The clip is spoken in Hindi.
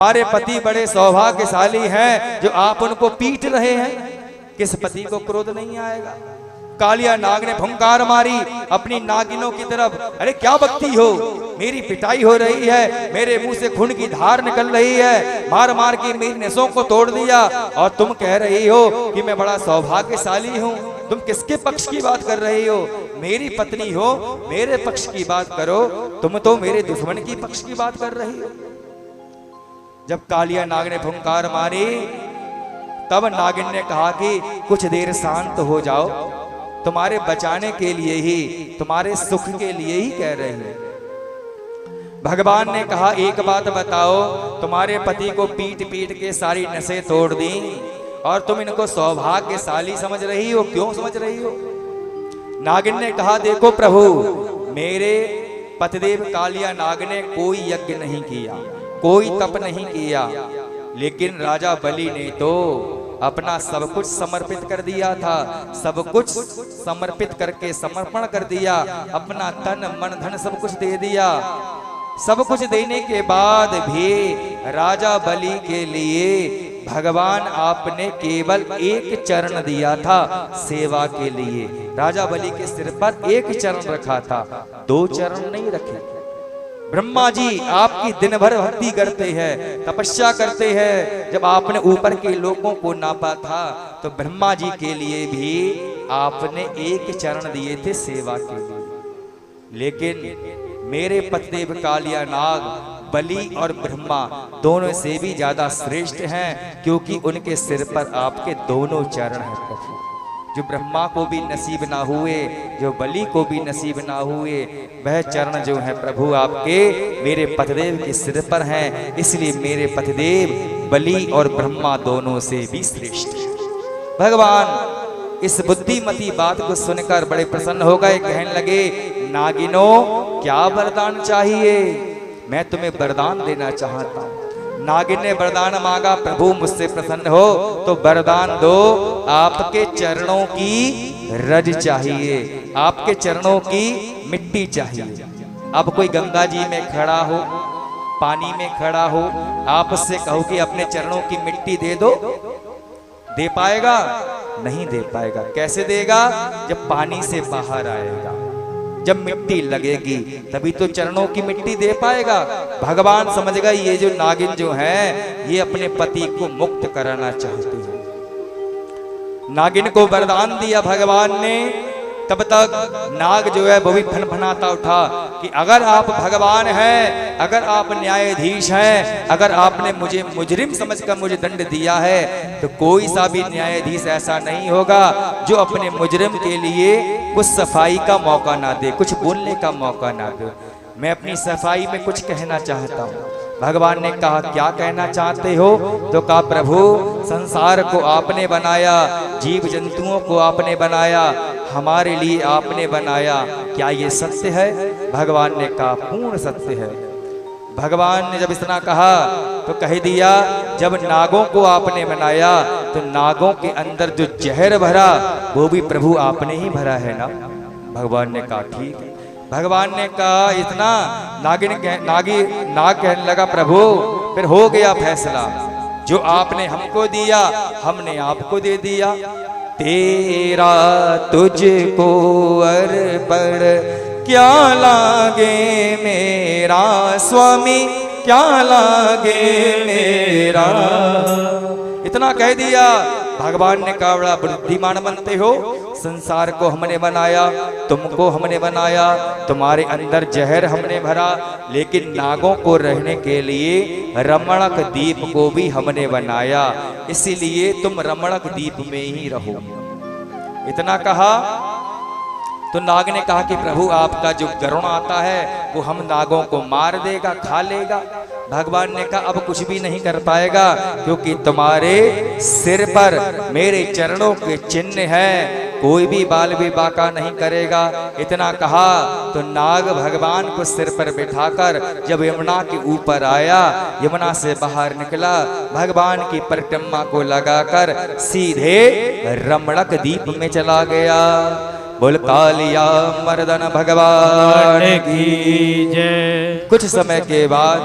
हमारे पति बड़े सौभाग्यशाली हैं जो आप उनको पीट रहे हैं। किस पति को क्रोध नहीं आएगा। कालिया नाग ने फुंकार मारी अपनी नागिनों की तरफ, अरे क्या बकती हो, मेरी पिटाई हो रही है, मेरे मुंह से खून की धार निकल रही है, मार मार के मेरी नसों को तोड़ दिया और तुम कह रही हो कि मैं बड़ा सौभाग्यशाली हूँ। तुम किसके पक्ष की बात कर रही हो? मेरी पत्नी हो, मेरे पक्ष की बात करो, तुम तो मेरे दुश्मन की पक्ष की बात कर रही हो। जब कालिया नाग ने फुंकार मारी तब नागिन ने कहा कि कुछ देर शांत हो जाओ, तुम्हारे बचाने के लिए ही, तुम्हारे सुख के लिए ही कह रही है। भगवान ने कहा एक बात बताओ, तुम्हारे पति को पीट पीट के सारी नसें तोड़ दी और तुम इनको सौभाग्यशाली समझ रही हो, क्यों समझ रही हो? नागिन ने कहा देखो प्रभु, मेरे पतिदेव कालिया नाग ने कोई यज्ञ नहीं किया, कोई तप नहीं किया, लेकिन राजा बलि ने तो अपना सब कुछ समर्पित कर दिया था, सब कुछ समर्पित करके समर्पण कर दिया, अपना तन मन धन सब कुछ दे दिया। सब कुछ देने के बाद भी राजा बलि के लिए भगवान आपने केवल एक चरण दिया था सेवा के लिए। राजा बलि के सिर पर एक चरण रखा था, दो चरण नहीं रखे। ब्रह्मा जी आपकी दिन भर भक्ति करते हैं, तपस्या करते हैं। जब आपने ऊपर के लोगों को नापा था तो ब्रह्मा जी के लिए भी आपने एक चरण दिए थे सेवा के लिए। लेकिन मेरे पतिदेव कालिया नाग बलि और ब्रह्मा दोनों से भी ज्यादा श्रेष्ठ हैं, क्योंकि उनके सिर पर आपके दोनों चरण हैं प्रभु। जो ब्रह्मा को भी नसीब ना हुए, जो बलि को भी नसीब ना हुए, वह चरण जो है प्रभु आपके मेरे पतिदेव के सिर पर हैं। इसलिए मेरे पतिदेव बलि और ब्रह्मा दोनों से भी श्रेष्ठ हैं। भगवान इस बुद्धिमती बात को सुनकर बड़े प्रसन्न हो गए। कहने लगे नागिनो क्या वरदान चाहिए? मैं तुम्हें वरदान देना चाहता हूँ। नागिन ने वरदान मांगा, प्रभु मुझसे प्रसन्न हो तो वरदान दो, आपके चरणों की रज चाहिए, आपके चरणों की मिट्टी चाहिए। अब कोई गंगा जी में खड़ा हो, पानी में खड़ा हो, आप उससे कहो कि अपने चरणों की मिट्टी दे दो, दे पाएगा? नहीं दे पाएगा। कैसे देगा? जब पानी से बाहर आएगा, जब मिट्टी लगेगी तभी तो चरणों की मिट्टी दे पाएगा। भगवान समझ गए ये जो नागिन जो है ये अपने पति को मुक्त कराना चाहती है। नागिन को वरदान दिया भगवान ने। तब तक नाग जो है वो भी फनफनाता उठा कि अगर आप भगवान हैं, अगर आप न्यायाधीश हैं, अगर आपने मुझे मुजरिम समझकर मुझे दंड दिया है तो कोई सा भी न्यायाधीश ऐसा नहीं होगा जो अपने मुजरिम के लिए कुछ सफाई का मौका ना दे, कुछ बोलने का मौका ना दे। मैं अपनी सफाई में कुछ कहना चाहता हूँ। भगवान ने कहा क्या कहना चाहते हो? तो कहा प्रभु संसार को आपने बनाया, जीव जंतुओं को आपने बनाया, हमारे लिए आपने बनाया, क्या ये सत्य है? भगवान ने कहा पूर्ण सत्य है। भगवान ने जब इतना कहा तो कह दिया जब नागों को आपने बनाया तो नागों के अंदर जो जहर भरा वो भी प्रभु आपने ही भरा है ना? भगवान ने कहा ठीक है। भगवान ने कहा इतना? नाग कहने लगा प्रभु फिर हो गया फैसला, जो आपने हमको दिया हमने आपको दे दिया। तेरा तुझको अर्पण क्या लागे मेरा स्वामी, क्या लागे मेरा। इतना कह दिया। भगवान ने कहा बड़ा बुद्धिमान बनते हो, संसार को हमने बनाया, तुमको हमने बनाया, तुम्हारे अंदर जहर हमने भरा, लेकिन नागों को रहने के लिए रमणक द्वीप को भी हमने बनाया, इसीलिए तुम रमणक द्वीप में ही रहो। इतना कहा तो नाग ने कहा कि प्रभु आपका जो गरुण आता है वो हम नागों को मार देगा, खा लेगा। भगवान ने कहा अब कुछ भी नहीं कर पाएगा, क्योंकि तुम्हारे सिर पर मेरे चरणों के चिन्ह हैं, कोई भी बाल भी बाका नहीं करेगा। इतना कहा तो नाग भगवान को सिर पर बिठाकर जब यमुना के ऊपर आया, यमुना से बाहर निकला, भगवान की परिक्रमा को लगाकर सीधे रमणक द्वीप में चला गया। बोल कालिया मर्दन भगवान की जय। कुछ समय के बाद